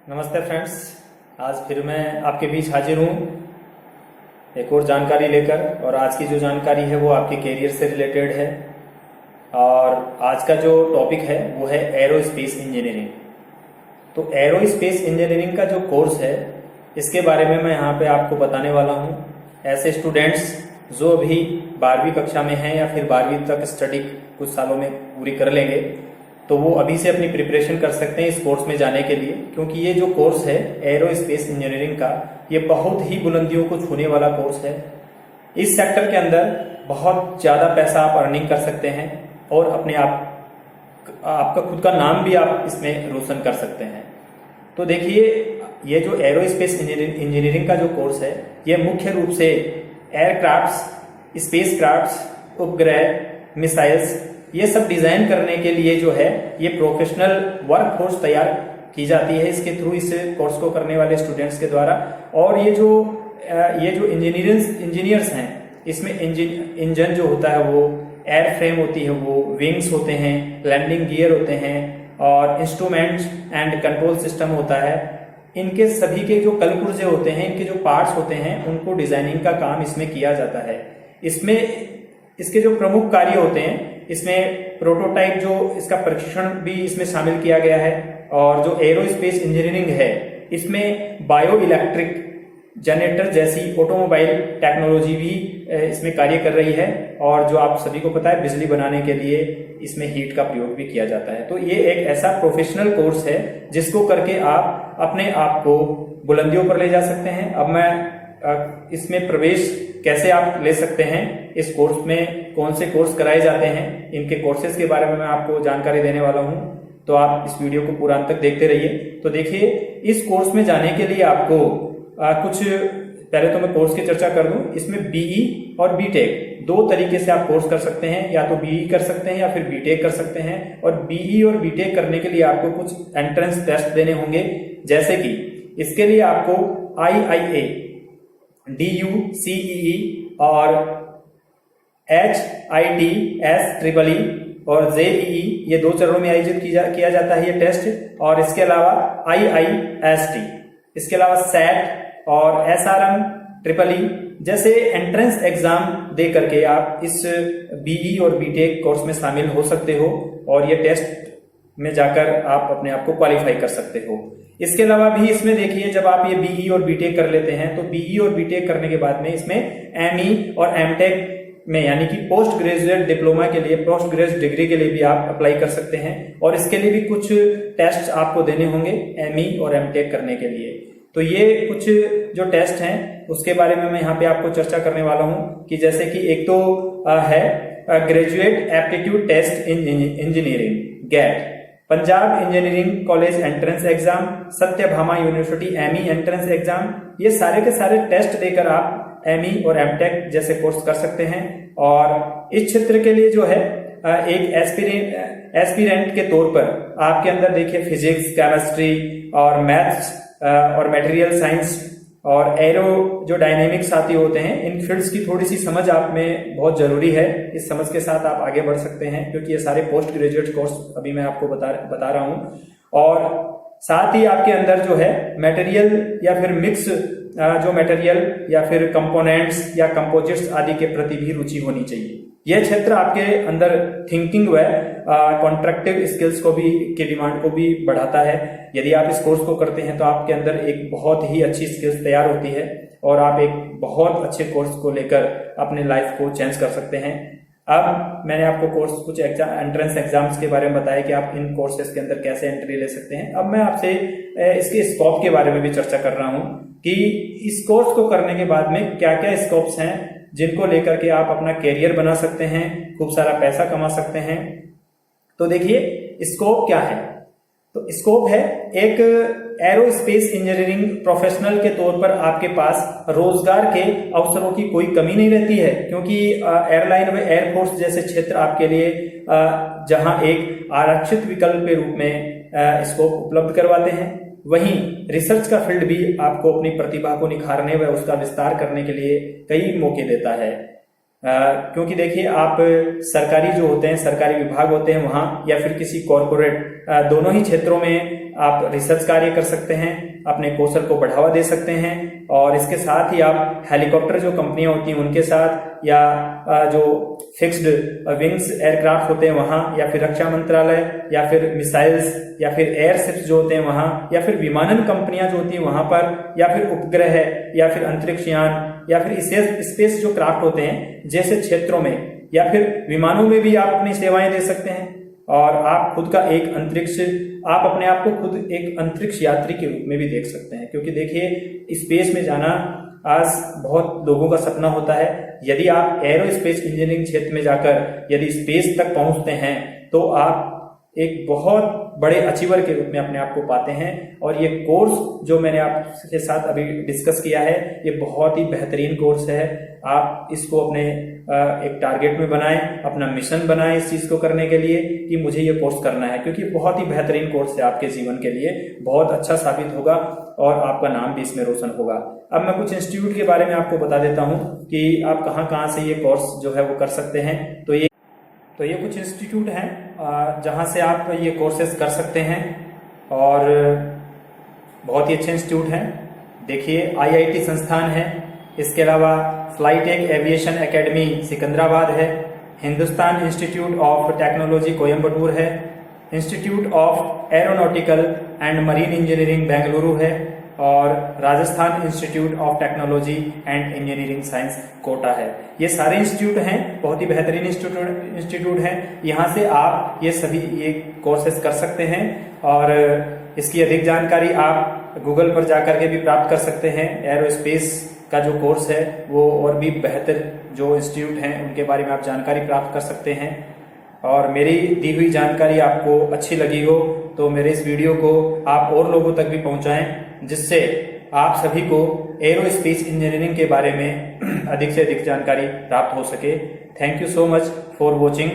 नमस्ते फ्रेंड्स। आज फिर मैं आपके बीच हाजिर हूँ एक और जानकारी लेकर। और आज की जो जानकारी है वो आपके कैरियर से रिलेटेड है। और आज का जो टॉपिक है वो है एरोस्पेस इंजीनियरिंग। तो एरोस्पेस इंजीनियरिंग का जो कोर्स है इसके बारे में मैं यहाँ पे आपको बताने वाला हूँ। ऐसे स्टूडेंट्स जो अभी 12वीं कक्षा में हैं या फिर 12वीं तक स्टडी कुछ सालों में पूरी कर लेंगे, तो वो अभी से अपनी प्रिपरेशन कर सकते हैं इस कोर्स में जाने के लिए। क्योंकि ये जो कोर्स है एरोस्पेस इंजीनियरिंग का, ये बहुत ही बुलंदियों को छूने वाला कोर्स है। इस सेक्टर के अंदर बहुत ज़्यादा पैसा आप अर्निंग कर सकते हैं और अपने आपका खुद का नाम भी आप इसमें रोशन कर सकते हैं। तो देखिए, ये जो एरोस्पेस इंजीनियरिंग का जो कोर्स है ये मुख्य रूप से एयरक्राफ्ट्स, स्पेस क्राफ्ट्स, उपग्रह, मिसाइल्स ये सब डिजाइन करने के लिए जो है ये प्रोफेशनल वर्कफोर्स तैयार की जाती है इसके थ्रू, इस कोर्स को करने वाले स्टूडेंट्स के द्वारा। और ये जो इंजीनियर्स हैं, इसमें इंजन जो होता है वो एयर फ्रेम होती है, वो विंग्स होते हैं, लैंडिंग गियर होते हैं और इंस्ट्रूमेंट्स एंड कंट्रोल सिस्टम होता है। इनके सभी के जो कलपुर्जे होते हैं, इनके जो पार्ट्स होते हैं, उनको डिजाइनिंग का काम इसमें किया जाता है। इसमें इसके जो प्रमुख कार्य होते हैं, इसमें प्रोटोटाइप जो इसका परीक्षण भी इसमें शामिल किया गया है। और जो एरोस्पेस इंजीनियरिंग है इसमें बायो इलेक्ट्रिक जनरेटर जैसी ऑटोमोबाइल टेक्नोलॉजी भी इसमें कार्य कर रही है। और जो आप सभी को पता है, बिजली बनाने के लिए इसमें हीट का प्रयोग भी किया जाता है। तो ये एक ऐसा प्रोफेशनल कोर्स है जिसको करके आप अपने आप को बुलंदियों पर ले जा सकते हैं। अब मैं इसमें प्रवेश कैसे आप ले सकते हैं, इस कोर्स में कौन से कोर्स कराए जाते हैं, इनके कोर्सेज के बारे में मैं आपको जानकारी देने वाला हूं। तो आप इस वीडियो को पूरा अंत तक देखते रहिए। तो देखिए, इस कोर्स में जाने के लिए आपको कुछ पहले तो मैं कोर्स की चर्चा कर दूं। इसमें बीई और बीटेक दो तरीके से आप कोर्स कर सकते हैं, या तो बीई कर सकते हैं या फिर बीटेक कर सकते हैं। और बीई और बीटेक करने के लिए आपको कुछ एंट्रेंस टेस्ट देने होंगे, जैसे कि इसके लिए आपको IIA, DUCEE और HITSEEE और JEE, ये दो चरणों में आयोजित किया जाता है ये टेस्ट। और इसके अलावा IIST, इसके अलावा SAT और SRM जैसे एंट्रेंस एग्जाम दे करके आप इस बीई और बीटेक कोर्स में शामिल हो सकते हो और ये टेस्ट में जाकर आप अपने आप को क्वालिफाई कर सकते हो। इसके अलावा भी इसमें देखिए, जब आप ये बीई और बीटेक कर लेते हैं तो बीई और बीटेक करने के बाद में इसमें एमई और एमटेक में, यानी कि पोस्ट ग्रेजुएट डिप्लोमा के लिए, पोस्ट ग्रेजुएट डिग्री के लिए भी आप अप्लाई कर सकते हैं। और इसके लिए भी कुछ टेस्ट आपको देने होंगे एमई और एमटेक करने के लिए। तो ये कुछ जो टेस्ट हैं उसके बारे में मैं यहाँ पे आपको चर्चा करने वाला हूँ कि जैसे कि एक तो है graduate aptitude test in engineering GATE, Punjab engineering college entrance exam, Sathyabama university ME entrance exam. ये सारे के सारे टेस्ट देकर आप एमई और एमटेक जैसे कोर्स कर सकते हैं। और इस क्षेत्र के लिए जो है एक एस्पिरेंट के तौर पर आपके अंदर देखिए फिजिक्स, केमिस्ट्री और मैथ्स और मटेरियल साइंस और एरो जो डायनेमिक्स साथी होते हैं, इन फील्ड्स की थोड़ी सी समझ आप में बहुत जरूरी है। इस समझ के साथ आप आगे बढ़ सकते हैं, क्योंकि ये सारे पोस्ट ग्रेजुएट कोर्स अभी मैं आपको बता रहा हूँ। और साथ ही आपके अंदर जो है मटेरियल या फिर मिक्स जो मटेरियल या फिर कंपोनेंट्स या कंपोजिट्स आदि के प्रति भी रुचि होनी चाहिए। यह क्षेत्र आपके अंदर थिंकिंग व कॉन्ट्रैक्टिव स्किल्स को भी की डिमांड को भी बढ़ाता है। यदि आप इस कोर्स को करते हैं तो आपके अंदर एक बहुत ही अच्छी स्किल्स तैयार होती है और आप एक बहुत अच्छे कोर्स को लेकर अपने लाइफ को चेंज कर सकते हैं। अब मैंने आपको कोर्स कुछ एंट्रेंस एग्जाम्स के बारे में बताया कि आप इन कोर्सेज के अंदर कैसे एंट्री ले सकते हैं। अब मैं आपसे इसके स्कोप के बारे में भी चर्चा कर रहा हूँ कि इस कोर्स को करने के बाद में क्या क्या स्कोप्स हैं जिनको लेकर के आप अपना कैरियर बना सकते हैं, खूब सारा पैसा कमा सकते हैं। तो देखिए, स्कोप क्या है। तो स्कोप है एक एरोस्पेस इंजीनियरिंग प्रोफेशनल के तौर पर आपके पास रोजगार के अवसरों की कोई कमी नहीं रहती है, क्योंकि एयरलाइन व एयरफोर्स जैसे क्षेत्र आपके लिए जहां एक आरक्षित विकल्प के रूप में स्कोप उपलब्ध करवाते हैं, वहीं रिसर्च का फील्ड भी आपको अपनी प्रतिभा को निखारने व उसका विस्तार करने के लिए कई मौके देता है। क्योंकि देखिए, आप सरकारी जो होते हैं, सरकारी विभाग होते हैं वहां, या फिर किसी कॉरपोरेट, दोनों ही क्षेत्रों में आप रिसर्च कार्य कर सकते हैं, अपने कौशल को बढ़ावा दे सकते हैं और इसके साथ ही आप हेलीकॉप्टर जो कंपनियां होती हैं उनके साथ या जो फिक्स्ड विंग्स एयरक्राफ्ट होते हैं वहां, या फिर रक्षा मंत्रालय, या फिर मिसाइल्स, या फिर एयरशिप्स जो होते हैं वहां, या फिर विमानन कंपनियां जो होती हैं वहां पर, या फिर उपग्रह, या फिर अंतरिक्ष यान, या फिर स्पेस जो क्राफ्ट होते हैं जैसे क्षेत्रों में, या फिर विमानों में भी आप अपनी सेवाएं दे सकते हैं और आप खुद का आप अपने आप को खुद एक अंतरिक्ष यात्री के रूप में भी देख सकते हैं। क्योंकि देखिए स्पेस में जाना आज बहुत लोगों का सपना होता है। यदि आप एरोस्पेस इंजीनियरिंग क्षेत्र में जाकर यदि स्पेस तक पहुंचते हैं तो आप एक बहुत बड़े अचीवर के रूप में अपने आप को पाते हैं। और ये कोर्स जो मैंने आपके साथ अभी डिस्कस किया है ये बहुत ही बेहतरीन कोर्स है। आप इसको अपने एक टारगेट में बनाएं, अपना मिशन बनाएं इस चीज को करने के लिए कि मुझे ये कोर्स करना है, क्योंकि बहुत ही बेहतरीन कोर्स है, आपके जीवन के लिए बहुत अच्छा साबित होगा और आपका नाम भी इसमें रोशन होगा। अब मैं कुछ इंस्टीट्यूट के बारे में आपको बता देता हूं कि आप कहां से ये कोर्स जो है वो कर सकते हैं। तो ये कुछ इंस्टीट्यूट हैं जहां से आप ये कोर्सेज कर सकते हैं और बहुत ही अच्छे इंस्टीट्यूट हैं। देखिए IIT संस्थान है, इसके अलावा फ्लाईटेक एविएशन एकेडमी सिकंदराबाद है, Hindustan institute of technology Coimbatore है, institute of aeronautical and marine engineering Bengaluru है और Rajasthan institute of technology and engineering science Kota है। ये सारे इंस्टीट्यूट हैं, बहुत ही बेहतरीन इंस्टीट्यूट हैं। यहाँ से आप ये कोर्सेज कर सकते हैं और इसकी अधिक जानकारी आप गूगल पर जाकर के भी प्राप्त कर सकते हैं। एरोस्पेस का जो कोर्स है वो और भी बेहतर जो इंस्टीट्यूट हैं उनके बारे में आप जानकारी प्राप्त कर सकते हैं। और मेरी दी हुई जानकारी आपको अच्छी लगी हो तो मेरे इस वीडियो को आप और लोगों तक भी पहुंचाएं, जिससे आप सभी को एरोस्पेस इंजीनियरिंग के बारे में अधिक से अधिक जानकारी प्राप्त हो सके। Thank you so much for watching.